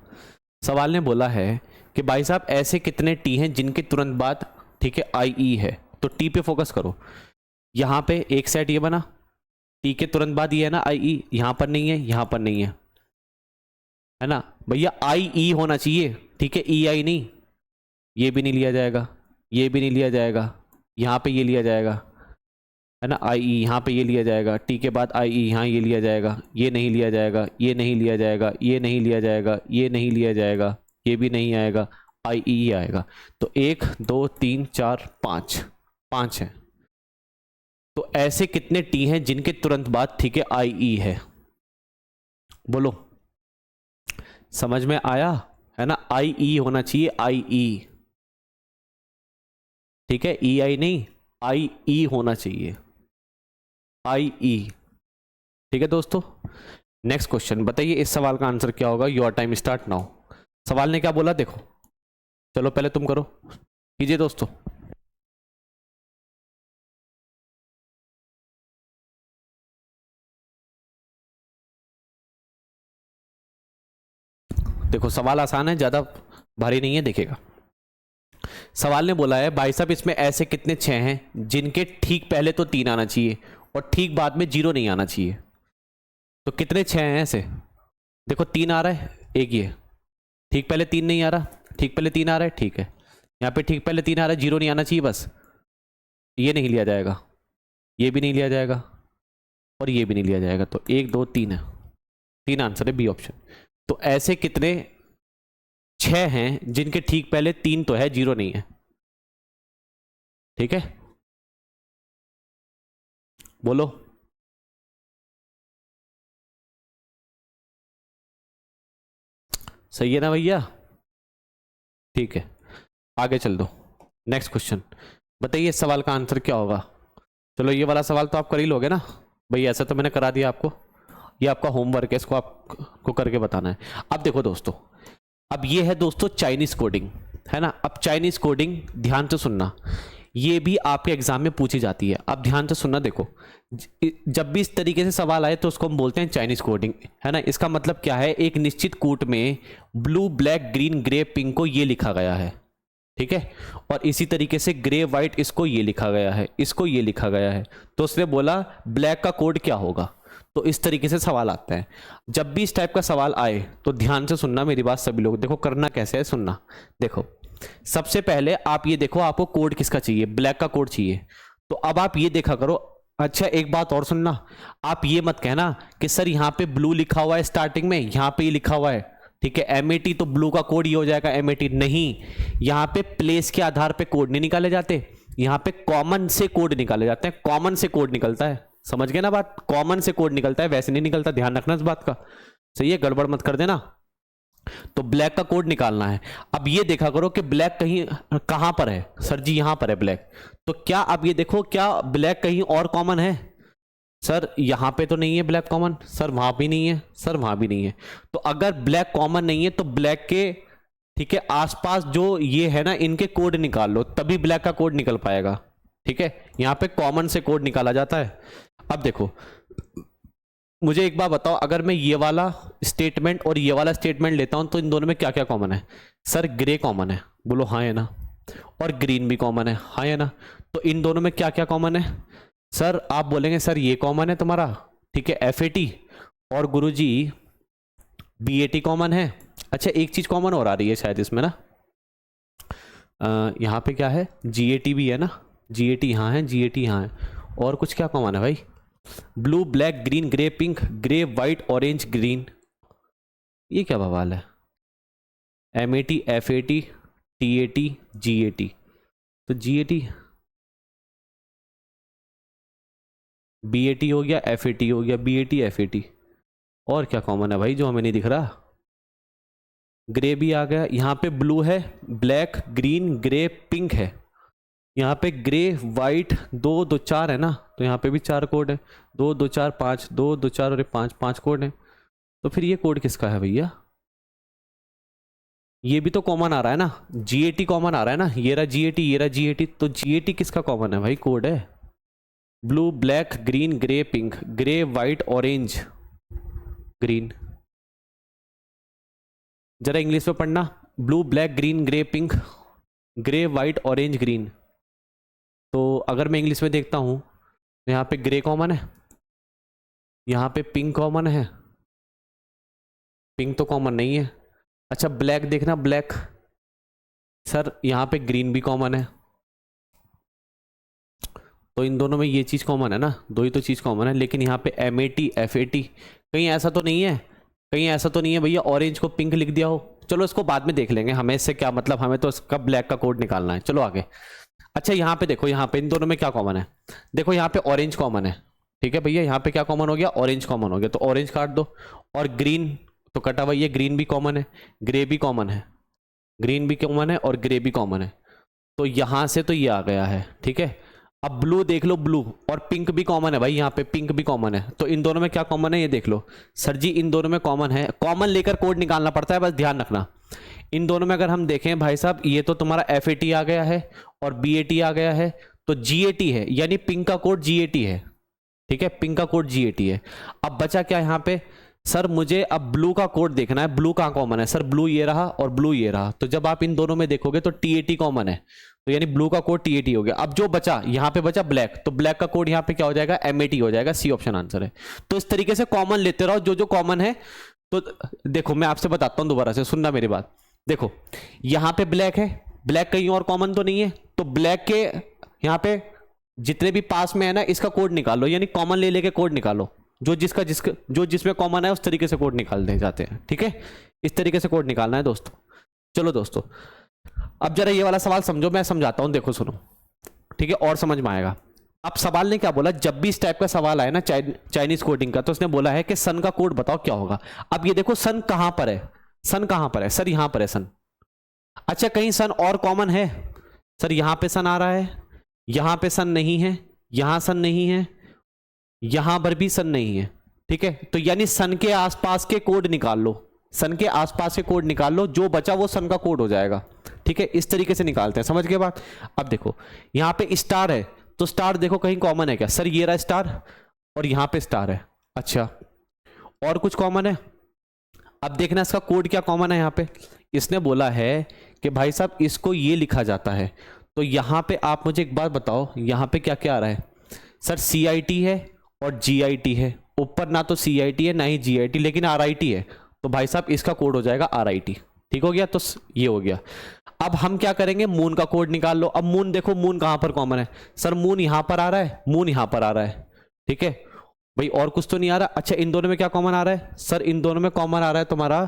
सवाल ने बोला है कि भाई साहब ऐसे कितने टी हैं जिनके तुरंत बाद, ठीक है, आई ई है। तो टी पे फोकस करो। यहां पे एक सेट ये बना, टी के तुरंत बाद ये है ना आई ई, यहां पर नहीं है, यहां पर नहीं है ना भैया। आई ई होना चाहिए, ठीक है, ई आई नहीं। ये भी नहीं लिया जाएगा, ये भी नहीं लिया जाएगा, यहां पे ये लिया जाएगा, है ना। आई ई यहाँ पे ये लिया जाएगा, टी के बाद आई ई यहाँ ये लिया जाएगा, ये नहीं लिया जाएगा, ये नहीं लिया जाएगा, ये नहीं लिया जाएगा, ये नहीं लिया जाएगा, ये भी नहीं आएगा, आई ई आएगा। तो 1 2 3 4 5, 5 है। तो ऐसे कितने टी हैं जिनके तुरंत बाद, ठीक है, आई ई है। बोलो, समझ में आया? है ना, आई ई होना चाहिए, आई ई, ठीक है, ई आई नहीं, आई ई होना चाहिए, आई ई, ठीक है दोस्तों। नेक्स्ट क्वेश्चन, बताइए इस सवाल का आंसर क्या होगा। Your time start now. सवाल ने क्या बोला देखो, चलो पहले तुम करो, कीजिए दोस्तों। देखो सवाल आसान है, ज्यादा भारी नहीं है, देखेगा। सवाल ने बोला है भाई साहब इसमें ऐसे कितने 6 हैं जिनके ठीक पहले तो 3 आना चाहिए और ठीक बाद में 0 नहीं आना चाहिए। तो कितने 6 हैं ऐसे, देखो 3 आ रहा है, एक ये ठीक पहले 3 नहीं आ रहा, ठीक पहले 3 आ रहा है, ठीक है, यहाँ पे ठीक पहले 3 आ रहा है, 0 नहीं आना चाहिए बस। ये नहीं लिया जाएगा, ये भी नहीं लिया जाएगा और ये भी नहीं लिया जाएगा। तो 1 2 3 है, 3 आंसर है, बी ऑप्शन। तो ऐसे कितने 6 हैं जिनके ठीक पहले 3 तो है, 0 नहीं है, ठीक है, बोलो। सही है ना भैया, ठीक है, आगे चल दो। नेक्स्ट क्वेश्चन, बताइए इस सवाल का आंसर क्या होगा। चलो ये वाला सवाल तो आप कर ही लोगे ना भाई, ऐसा तो मैंने करा दिया आपको, ये आपका होमवर्क है, इसको आपको करके बताना है। अब देखो दोस्तों, अब ये है दोस्तों चाइनीज कोडिंग, है ना। अब चाइनीज कोडिंग ध्यान से सुनना, ये भी आपके एग्जाम में पूछी जाती है। अब ध्यान से सुनना, देखो जब भी इस तरीके से सवाल आए तो उसको हम बोलते हैं चाइनीज कोडिंग, है ना। इसका मतलब क्या है, एक निश्चित कूट में blue black green grey pink को ये लिखा गया है, ठीक है, और इसी तरीके से ग्रे व्हाइट इसको ये लिखा गया है, इसको ये लिखा गया है। तो उसने बोला ब्लैक का कोड क्या होगा। तो इस तरीके से सवाल आता है। जब भी इस टाइप का सवाल आए तो ध्यान से सुनना मेरी बात सभी लोग। देखो करना कैसे है, सुनना। देखो सबसे पहले आप ये देखो, आपको कोड किसका चाहिए, ब्लैक का कोड चाहिए। तो अब आप ये देखा करो। अच्छा एक बात और सुनना, आप ये मत कहना कि सर यहाँ पे ब्लू लिखा हुआ है स्टार्टिंग में, यहाँ पे ये लिखा हुआ है, ठीक है, एमएटी, तो ब्लू का कोड ये हो जाएगा एमएटी। नहीं, यहाँ पे प्लेस के आधार पे कोड नहीं निकाले जाते, यहाँ पे कॉमन से कोड निकाले जाते हैं, कॉमन से कोड निकलता है। समझ गए ना बात, कॉमन से कोड निकलता है, वैसे नहीं निकलता, ध्यान रखना इस बात का, सही है, गड़बड़ मत कर देना। तो ब्लैक का कोड निकालना है। अब ये देखा करो कि ब्लैक कहीं कहां पर है, सर जी यहां पर है ब्लैक। तो क्या अब ये देखो, क्या ब्लैक कहीं और कॉमन है, सर यहां पे तो नहीं है ब्लैक कॉमन, सर वहां भी नहीं है, सर वहां भी नहीं है। तो अगर ब्लैक कॉमन नहीं है तो ब्लैक के, ठीक है, आसपास जो ये है ना, इनके कोड निकाल लो, तभी ब्लैक का कोड निकल पाएगा, ठीक है। यहां पे कॉमन से कोड निकाला जाता है। अब देखो मुझे एक बात बताओ, अगर मैं ये वाला स्टेटमेंट और ये वाला स्टेटमेंट लेता हूं तो इन दोनों में क्या क्या कॉमन है। सर ग्रे कॉमन है, बोलो हाँ है ना, और ग्रीन भी कॉमन है, हाँ है ना। तो इन दोनों में क्या क्या कॉमन है, सर आप बोलेंगे सर ये कॉमन है तुम्हारा, ठीक है, FAT, और गुरुजी BAT कॉमन है। अच्छा एक चीज कॉमन और आ रही है शायद इसमें ना, यहाँ पे क्या है, GAT भी है ना, GAT यहाँ है, GAT यहाँ है, और कुछ क्या कॉमन है भाई, blue black green grey pink grey white orange green, ये क्या बवाल है? MAT FAT TAT GAT, तो GAT BAT हो गया, FAT हो गया, BAT FAT, और क्या कॉमन है भाई जो हमें नहीं दिख रहा? ग्रे भी आ गया, यहाँ पे ब्लू है, ब्लैक, ग्रीन, ग्रे, पिंक है। यहाँ पे ग्रे, वाइट, दो दो चार है ना, तो यहाँ पे भी चार कोड है। दो दो चार पाँच, दो दो चार और पाँच, पाँच कोड है। तो फिर ये कोड किसका है भैया? ये भी तो कॉमन आ रहा है ना, GAT कॉमन आ रहा है ना, ये रहा GAT, ये रहा GAT, तो GAT किसका कॉमन है भाई? कोड है blue, black, green, grey, pink, grey, white, orange, green. जरा इंग्लिश में पढ़ना, blue, black, green, grey, pink, grey, white, orange, green. तो अगर मैं इंग्लिश में देखता हूं तो यहाँ पे ग्रे कॉमन है, यहाँ पे पिंक कॉमन है, पिंक तो कॉमन नहीं है। अच्छा ब्लैक देखना, ब्लैक, सर यहाँ पे ग्रीन भी कॉमन है। तो इन दोनों में ये चीज़ कॉमन है ना, दो ही तो चीज़ कॉमन है। लेकिन यहाँ पे MAT FAT, कहीं ऐसा तो नहीं है, कहीं ऐसा तो नहीं है भैया ऑरेंज को पिंक लिख दिया हो? चलो इसको बाद में देख लेंगे, हमें इससे क्या मतलब, हमें तो इसका ब्लैक का कोड निकालना है। चलो आगे। अच्छा यहाँ पे देखो, यहाँ पे इन दोनों में क्या कॉमन है? देखो यहाँ पे ऑरेंज कॉमन है, ठीक है भैया, यहाँ पे क्या कॉमन हो गया? ऑरेंज कॉमन हो गया, तो ऑरेंज काट दो। और ग्रीन तो कटा हुआ, ये ग्रीन भी कॉमन है, ग्रे भी कॉमन है, ग्रीन भी कॉमन है और ग्रे भी कॉमन है। तो यहां से तो ये आ गया है, ठीक है। अब ब्लू देख लो, ब्लू और पिंक भी कॉमन है भाई, यहाँ पे पिंक भी कॉमन है। तो इन दोनों में क्या कॉमन है ये देख लो। सर जी इन दोनों में कॉमन है, कॉमन लेकर कोड निकालना पड़ता है, बस ध्यान रखना। इन दोनों में अगर हम देखें भाई साहब, ये तो तुम्हारा FAT आ गया है और BAT आ गया है, तो GAT है, यानी पिंक का कोड GAT है, ठीक है, पिंक का कोड GAT है। अब बचा क्या यहाँ पे? सर मुझे अब ब्लू का कोड देखना है, ब्लू कहाँ कॉमन है? सर ब्लू ये रहा और ब्लू ये रहा, तो जब आप इन दोनों में देखोगे तो TAT कॉमन है, तो यानी ब्लू का कोड TAT हो गया। अब जो बचा यहाँ पे बचा ब्लैक, तो ब्लैक का कोड यहाँ पे क्या हो जाएगा? MAT हो जाएगा, C ऑप्शन आंसर है। तो इस तरीके से कॉमन लेते रहो, जो जो कॉमन है। तो देखो मैं आपसे बताता हूँ, दोबारा से सुनना मेरी बात। देखो यहाँ पे ब्लैक है, ब्लैक कहीं और कॉमन तो नहीं है, तो ब्लैक के यहाँ पे जितने भी पास में है ना, इसका कोड निकालो, यानी कॉमन ले लेके कोड निकालो, जो जिसका जिसका जो जिसमें कॉमन है उस तरीके से कोड निकालने जाते हैं, ठीक है। इस तरीके से कोड निकालना है दोस्तों। चलो दोस्तों, अब जरा ये वाला सवाल समझो, मैं समझाता हूं, देखो सुनो, ठीक है, और समझ में आएगा। अब सवाल ने क्या बोला, जब भी इस टाइप का सवाल आए ना चाइनीज कोडिंग का, तो उसने बोला है कि सन का कोड बताओ क्या होगा। अब ये देखो सन कहां पर है, सन कहां पर है? सर यहां पर है सन। अच्छा कहीं सन और कॉमन है? सर यहां पे सन आ रहा है, यहां पे सन नहीं है, यहां सन नहीं है, यहां पर भी सन नहीं है, ठीक है। तो यानी सन के आसपास के कोड निकाल लो, सन के आसपास के कोड निकाल लो, जो बचा वो सन का कोड हो जाएगा, ठीक है। इस तरीके से निकालते हैं, समझ गए बात? अब देखो यहां पे स्टार है, तो स्टार देखो कहीं कॉमन है क्या? सर ये रहा स्टार और यहां पे स्टार है। अच्छा और कुछ कॉमन है? अब देखना इसका कोड क्या कॉमन है। यहाँ पे इसने बोला है कि भाई साहब इसको ये लिखा जाता है, तो यहां पे आप मुझे एक बात बताओ, यहां पे क्या क्या आ रहा है? सर CIT है और GIT है, ऊपर ना तो CIT है ना ही GIT, लेकिन RIT है, तो भाई साहब इसका कोड हो जाएगा RIT, ठीक हो गया। तो ये हो गया। अब हम क्या करेंगे, मून का कोड निकाल लो। अब मून देखो, मून कहां पर कॉमन है? सर मून यहां पर आ रहा है, मून यहां पर आ रहा है, ठीक है भाई, और कुछ तो नहीं आ रहा। अच्छा इन दोनों में क्या कॉमन आ रहा है? सर इन दोनों में कॉमन आ रहा है तुम्हारा,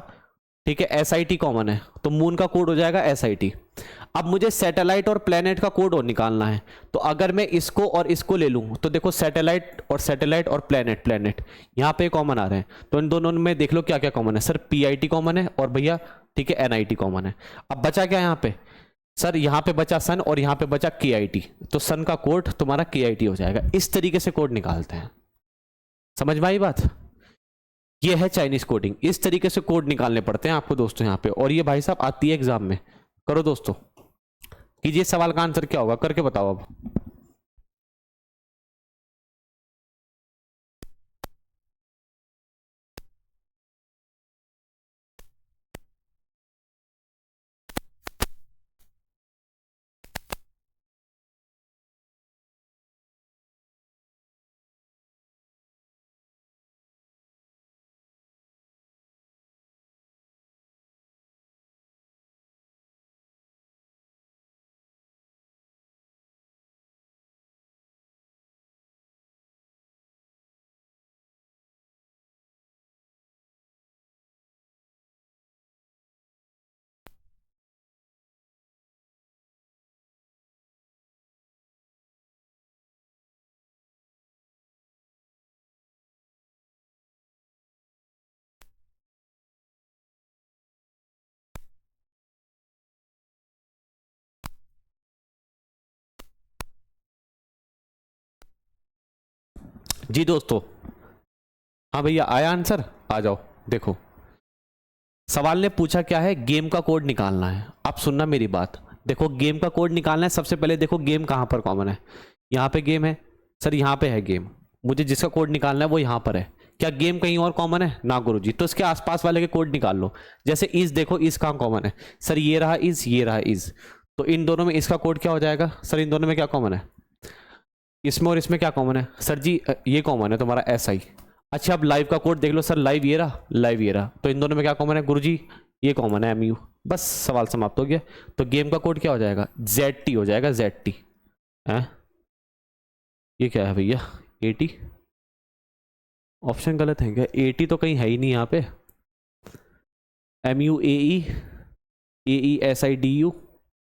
ठीक है, SIT कॉमन है, तो मून का कोड हो जाएगा SIT। अब मुझे सैटेलाइट और प्लेनेट का कोड और निकालना है, तो अगर मैं इसको और इसको ले लूं, तो देखो सैटेलाइट और प्लेनेट, प्लेनेट यहाँ पे कॉमन आ रहे हैं, तो इन दोनों में देख लो क्या क्या कॉमन है। सर PIT कॉमन है और भैया ठीक है NIT कॉमन है। अब बचा क्या यहाँ पे? सर यहाँ पे बचा सन और यहाँ पे बचा KIT, तो सन का कोड तुम्हारा KIT हो जाएगा। इस तरीके से कोड निकालते हैं, समझ में आई बात? ये है चाइनीज कोडिंग, इस तरीके से कोड निकालने पड़ते हैं आपको दोस्तों यहाँ पे, और ये भाई साहब आती है एग्जाम में। करो दोस्तों, कीजिए, सवाल का आंसर क्या होगा करके बताओ अब। जी दोस्तों, हाँ भैया आया आंसर, आ जाओ। देखो सवाल ने पूछा क्या है, गेम का कोड निकालना है। आप सुनना मेरी बात, देखो गेम का कोड निकालना है। सबसे पहले देखो गेम कहाँ पर कॉमन है, यहाँ पे गेम है सर, यहाँ पे है गेम। मुझे जिसका कोड निकालना है वो यहाँ पर है। क्या गेम कहीं और कॉमन है ना गुरुजी? तो इसके आसपास वाले के कोड निकाल लो। जैसे इस देखो, इस कहाँ कॉमन है सर, ये रहा इस, ये रहा इस। तो इन दोनों में इसका कोड क्या हो जाएगा सर? इन दोनों में क्या कॉमन है? इसमें और इसमें क्या कॉमन है सर जी? ये कॉमन है तुम्हारा एस आई। अच्छा अब लाइव का कोड देख लो सर, लाइव ये रहा, लाइव ये रहा। तो इन दोनों में क्या कॉमन है गुरुजी? ये कॉमन है MU। बस सवाल समाप्त हो गया। तो गेम का कोड क्या हो जाएगा? ZT हो जाएगा, ZT है। ये क्या है भैया? 80। ऑप्शन गलत है क्या? 80 तो कहीं है ही नहीं यहाँ पे। MUAE AESIDU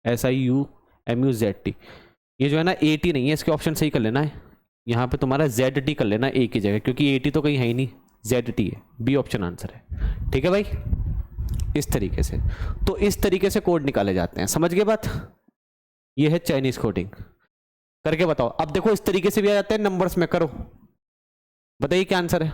SIU MUZT। ये जो है ना 80 नहीं है, इसके ऑप्शन सही कर लेना है। यहाँ पे तुम्हारा ZT कर लेना एक ही जगह, क्योंकि 80 तो कहीं है ही नहीं, ZT है। बी ऑप्शन आंसर है। ठीक है भाई, इस तरीके से। तो इस तरीके से कोड निकाले जाते हैं, समझ गए बात? ये है चाइनीज कोडिंग। करके बताओ। अब देखो इस तरीके से भी आ जाते हैं नंबर्स में। करो, बताइए क्या आंसर है।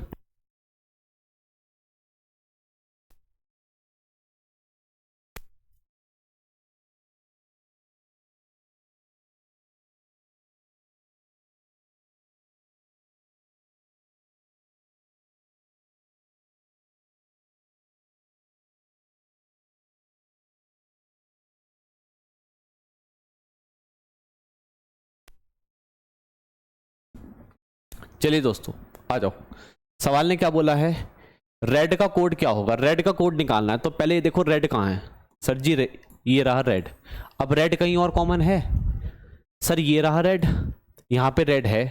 चलिए दोस्तों आ जाओ। सवाल ने क्या बोला है, रेड का कोड क्या होगा? रेड का कोड निकालना है। तो पहले देखो रेड कहाँ है सर जी? ये रहा रेड। अब रेड कहीं और कॉमन है सर? ये रहा रेड, यहाँ पे रेड है,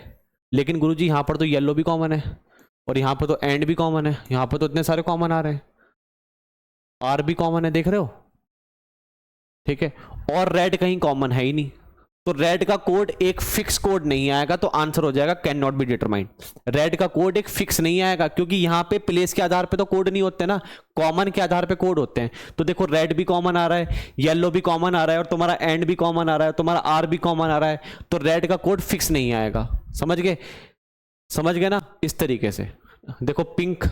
लेकिन गुरुजी यहाँ पर तो येलो भी कॉमन है, और यहाँ पर तो एंड भी कॉमन है। यहाँ पर तो इतने सारे कॉमन आ रहे हैं, आर भी कॉमन है, देख रहे हो? ठीक है, और रेड कहीं कॉमन है ही नहीं। तो रेड का कोड एक फिक्स कोड नहीं आएगा, तो आंसर हो जाएगा can not be determined. Red का कोड एक फिक्स नहीं आएगा, क्योंकि यहां पे प्लेस के आधार पे तो कोड नहीं होते ना, कॉमन के आधार पे कोड होते हैं। तो देखो रेड भी कॉमन आ रहा है, येलो भी कॉमन आ रहा है, और तुम्हारा एंड भी कॉमन आ रहा है, तुम्हारा आर भी कॉमन आ रहा है। तो रेड का कोड फिक्स नहीं आएगा। समझ गए? समझ गए ना? इस तरीके से देखो, पिंक,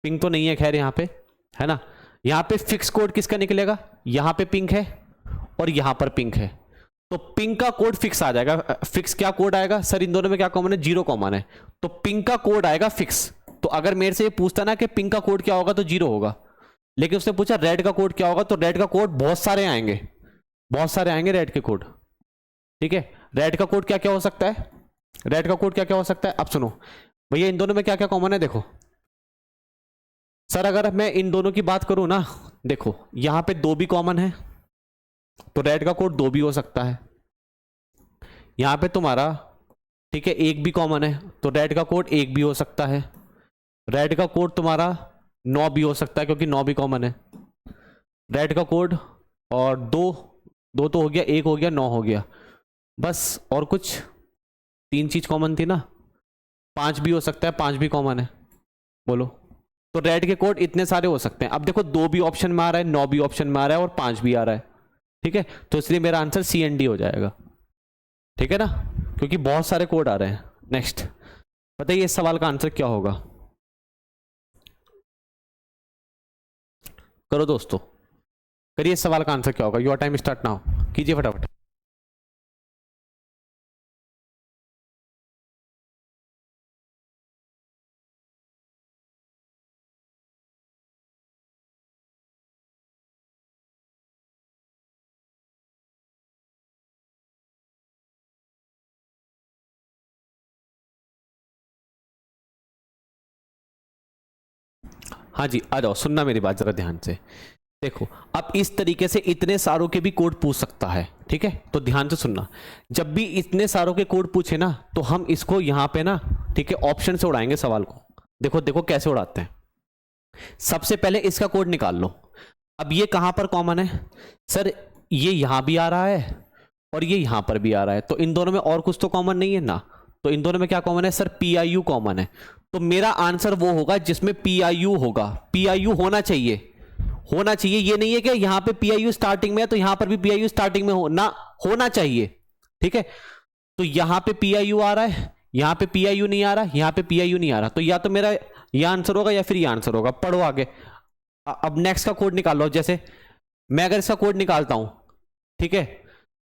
पिंक तो नहीं है खैर यहाँ पे, है ना? यहाँ पे फिक्स कोड किसका निकलेगा? यहाँ पे पिंक है और यहाँ पर पिंक है, तो पिंक का कोड फिक्स आ जाएगा। फिक्स क्या कोड आएगा सर? इन दोनों में क्या कॉमन है? 0 कॉमन है, तो पिंक का कोड आएगा फिक्स। तो अगर मेरे से ये पूछता ना कि पिंक का कोड क्या होगा, तो 0 होगा। लेकिन उसने पूछा रेड का कोड क्या होगा, तो रेड का कोड बहुत सारे आएंगे, बहुत सारे आएंगे रेड के कोड। ठीक है, रेड का कोड क्या क्या हो सकता है? रेड का कोड क्या क्या हो सकता है? अब सुनो भैया, इन दोनों में क्या क्या कॉमन है? देखो सर, अगर मैं इन दोनों की बात करूं ना, देखो यहां पे 2 भी कॉमन है, तो रेड का कोड 2 भी हो सकता है। यहां पे तुम्हारा ठीक है 1 भी कॉमन है, तो रेड का कोड 1 भी हो सकता है। रेड का कोड तुम्हारा 9 भी हो सकता है, क्योंकि 9 भी कॉमन है। रेड का कोड और 2 तो हो गया, 1 हो गया, 9 हो गया, बस। और कुछ 3 चीज कॉमन थी ना, 5 भी हो सकता है, 5 भी कॉमन है, बोलो। तो रेड के कोड इतने सारे हो सकते हैं। अब देखो 2 भी ऑप्शन में आ रहा है, 9 भी ऑप्शन में आ रहा है, और 5 भी आ रहा है। ठीक है, तो इसलिए मेरा आंसर CND हो जाएगा। ठीक है ना, क्योंकि बहुत सारे कोड आ रहे हैं। नेक्स्ट बताइए इस सवाल का आंसर क्या होगा? करो दोस्तों, करिए इस सवाल का आंसर क्या होगा। योर टाइम स्टार्ट नाउ, कीजिए फटाफट। हाँ जी आ जाओ, सुनना मेरी बात जरा ध्यान से। देखो अब इस तरीके से इतने सारों के भी कोड पूछ सकता है। ठीक है, तो ध्यान से सुनना। जब भी इतने सारों के कोड पूछे ना, तो हम इसको यहां पे ना, ठीक है, ऑप्शन से उड़ाएंगे सवाल को। देखो देखो कैसे उड़ाते हैं। सबसे पहले इसका कोड निकाल लो। अब ये कहां पर कॉमन है सर? ये यहां भी आ रहा है और ये यहां पर भी आ रहा है, तो इन दोनों में और कुछ तो कॉमन नहीं है ना। तो इन दोनों में क्या कॉमन है सर? PIU कॉमन है। तो मेरा आंसर वो होगा जिसमें PIU होगा। PIU होना चाहिए, होना चाहिए। ये नहीं है कि यहां पे PIU स्टार्टिंग में है तो यहां पर भी PIU स्टार्टिंग में हो ना, होना चाहिए। ठीक है, तो यहां पे PIU आ रहा है, यहाँ पे पी आई यू नहीं आ रहा, यहाँ पे पी आई यू नहीं आ रहा, तो या तो मेरा ये आंसर होगा या फिर ये आंसर होगा। पढ़ो आगे। अब नेक्स्ट का कोड निकाल लो। जैसे मैं अगर इसका कोड निकालता हूं, ठीक है,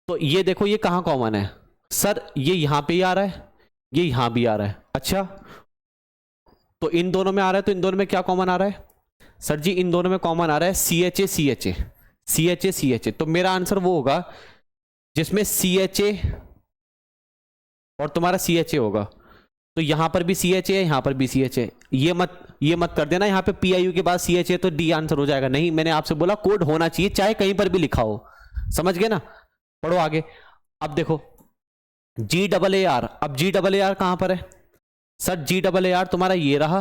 तो ये देखो ये कहां कॉमन है सर, ये यहां पे ही आ रहा है, ये यहां भी आ रहा है। अच्छा, तो इन दोनों में आ रहा है, तो इन दोनों में क्या कॉमन आ रहा है सर जी? इन दोनों में कॉमन आ रहा है C H A C H A C H A C H A. तो मेरा आंसर वो होगा जिसमें सी एच ए और तुम्हारा सी एच ए होगा। तो यहां पर भी सी एच ए है, यहां पर भी सी एच ए। ये मत कर देना यहाँ पे पी आई यू के बाद सी एच ए तो डी आंसर हो जाएगा। नहीं, मैंने आपसे बोला कोड होना चाहिए, चाहे कहीं पर भी लिखा हो। समझ गए ना? पढ़ो आगे। अब देखो जी डबल ए आर। अब जी डबल ए आर कहां पर है सर? जी डबल ए आर तुम्हारा ये रहा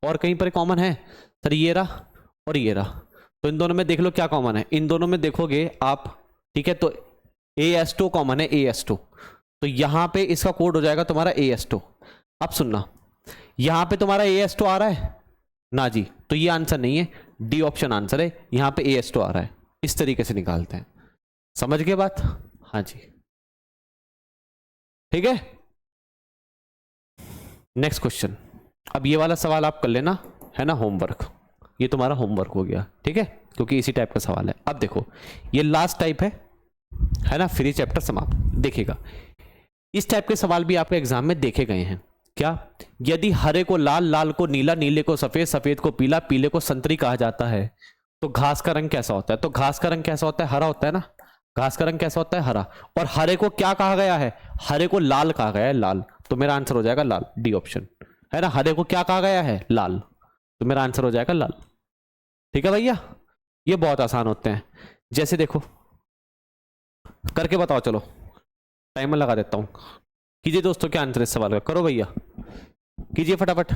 और कहीं पर कॉमन है सर, ये रहा और ये रहा। तो इन दोनों में देख लो क्या कॉमन है। इन दोनों में देखोगे आप, ठीक है, तो ए एस टू कॉमन है, ए एस टू। तो यहां पे इसका कोड हो जाएगा तुम्हारा ए एस टू। अब सुनना, यहां पे तुम्हारा ए एस टू आ रहा है ना जी, तो ये आंसर नहीं है, डी ऑप्शन आंसर है। यहां पे ए एस टू आ रहा है, इस तरीके से निकालते हैं। समझ गए बात? हाँ जी, ठीक है। Next question. अब ये वाला सवाल आप कर लेना, है ना, होमवर्क। ये तुम्हारा होमवर्क हो गया, ठीक है, क्योंकि इसी टाइप का सवाल है। अब देखो ये लास्ट टाइप है ना, फिर चैप्टर समाप्त। देखिएगा, इस टाइप के सवाल भी आपके एग्जाम में देखे गए हैं। क्या? यदि हरे को लाल, लाल को नीला, नीले को सफेद, सफेद को पीला, पीले को संतरी कहा जाता है, तो घास का रंग कैसा होता है? तो घास का रंग कैसा होता है? हरा होता है ना। घास का रंग कैसा होता है? हरा। और हरे को क्या कहा गया है? हरे को लाल कहा गया है, लाल। तो मेरा आंसर हो जाएगा लाल, डी ऑप्शन, है ना। हरे को क्या कहा गया है? लाल। तो मेरा आंसर हो जाएगा लाल। ठीक है भैया, ये बहुत आसान होते हैं। जैसे देखो, करके बताओ, चलो टाइमर लगा देता हूं। कीजिए दोस्तों, क्या आंसर है इस सवाल का? करो भैया, कीजिए फटाफट।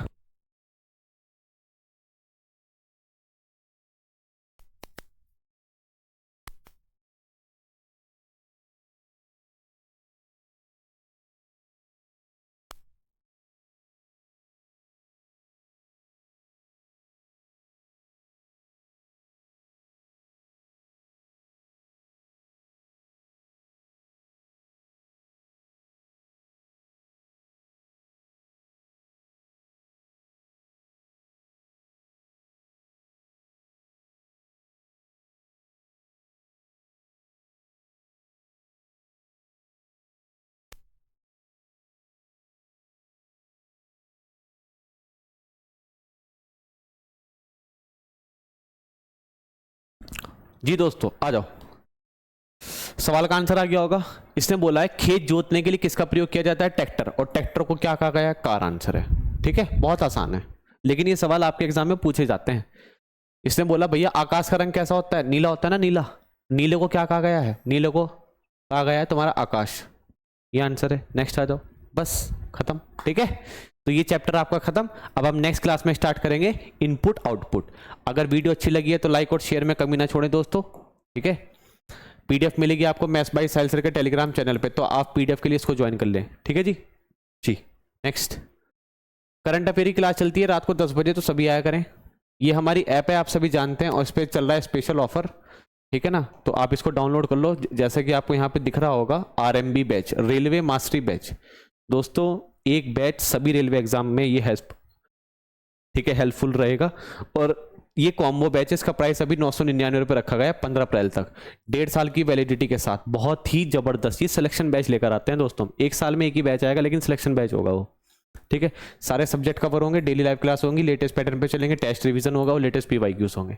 जी दोस्तों आ जाओ, सवाल का आंसर आ गया होगा। इसने बोला है खेत जोतने के लिए किसका प्रयोग किया जाता है? ट्रैक्टर। और ट्रैक्टर को क्या कहा गया है? कार। आंसर है, ठीक है, बहुत आसान है, लेकिन ये सवाल आपके एग्जाम में पूछे जाते हैं। इसने बोला भैया आकाश का रंग कैसा होता है? नीला होता है ना, नीला। नीले को क्या कहा गया है? नीले को कहा गया है तुम्हारा आकाश। ये आंसर है। नेक्स्ट आ जाओ, बस खत्म, ठीक है। तो ये चैप्टर आपका खत्म। अब हम नेक्स्ट क्लास में स्टार्ट करेंगे इनपुट आउटपुट। अगर वीडियो अच्छी लगी है तो लाइक और शेयर में कमी ना छोड़ें दोस्तों, ठीक है। पीडीएफ मिलेगी आपको मैथ्स बाय साहिल सर के टेलीग्राम चैनल पे, तो आप पीडीएफ के लिए इसको ज्वाइन कर लें, ठीक है जी। जी नेक्स्ट, करंट अफेयर की क्लास चलती है रात को 10 बजे, तो सभी आया करें। ये हमारी ऐप है, आप सभी जानते हैं, और इस पर चल रहा है स्पेशल ऑफर, ठीक है ना। तो आप इसको डाउनलोड कर लो। जैसा कि आपको यहाँ पे दिख रहा होगा, RMB batch, railway mastery batch. दोस्तों एक बैच सभी रेलवे एग्जाम में ये है, ठीक है, हेल्पफुल रहेगा। और ये कॉम्बो बैच, इसका प्राइस अभी 999 रुपये रखा गया है 15 अप्रैल तक, 1.5 साल की वैलिडिटी के साथ। बहुत ही जबरदस्त ये सिलेक्शन बैच लेकर आते हैं दोस्तों। एक साल में एक ही बैच आएगा, लेकिन सिलेक्शन बैच होगा वो, ठीक है। सारे सब्जेक्ट कवर होंगे, डेली लाइव क्लास होंगी, लेटेस्ट पैटर्न पे चलेंगे, टेस्ट रिवीजन होगा और लेटेस्ट पीवाईक्यूज होंगे।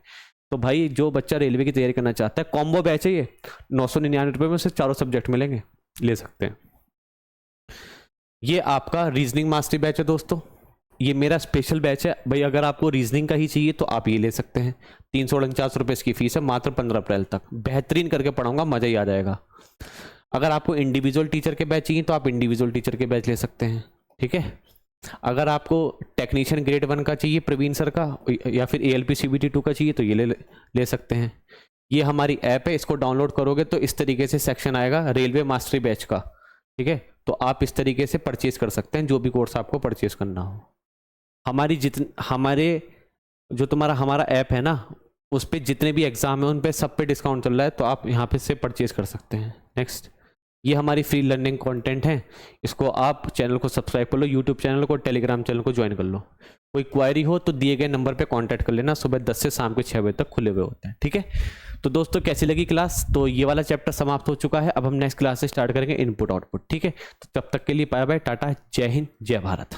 तो भाई जो बच्चा रेलवे की तैयारी करना चाहता है, कॉम्बो बैच है ये, 999 रुपये में से चारों सब्जेक्ट मिलेंगे, ले सकते हैं। ये आपका रीजनिंग मास्टरी बैच है दोस्तों, ये मेरा स्पेशल बैच है भाई। अगर आपको रीजनिंग का ही चाहिए तो आप ये ले सकते हैं। 349 रुपये इसकी फीस है, मात्र 15 अप्रैल तक। बेहतरीन करके पढ़ाऊंगा, मजा ही आ जाएगा। अगर आपको इंडिविजुअल टीचर के बैच चाहिए तो आप इंडिविजुअल टीचर के बैच ले सकते हैं, ठीक है। अगर आपको टेक्नीशियन ग्रेड 1 का चाहिए प्रवीण सर का, या फिर ALP CBT 2 का चाहिए, तो ये ले सकते हैं। ये हमारी ऐप है, इसको डाउनलोड करोगे तो इस तरीके से सेक्शन आएगा रेलवे मास्टरी बैच का, ठीक है। तो आप इस तरीके से परचेज कर सकते हैं जो भी कोर्स आपको परचेज करना हो। हमारे जो हमारा ऐप है ना, उस पर जितने भी एग्जाम है उन पे सब पे डिस्काउंट चल रहा है, तो आप यहाँ पे से परचेज कर सकते हैं। नेक्स्ट, ये हमारी फ्री लर्निंग कंटेंट है, इसको आप चैनल को सब्सक्राइब कर लो, यूट्यूब चैनल को, टेलीग्राम चैनल को ज्वाइन कर लो। कोई क्वायरी हो तो दिए गए नंबर पे कांटेक्ट कर लेना, सुबह 10 से शाम के 6 बजे तक खुले हुए होते हैं, ठीक है। तो दोस्तों कैसी लगी क्लास? तो ये वाला चैप्टर समाप्त हो चुका है, अब हम नेक्स्ट क्लास से स्टार्ट करेंगे इनपुट आउटपुट, ठीक है। तो तब तक के लिए बाय बाय, टाटा, जय हिंद, जय भारत।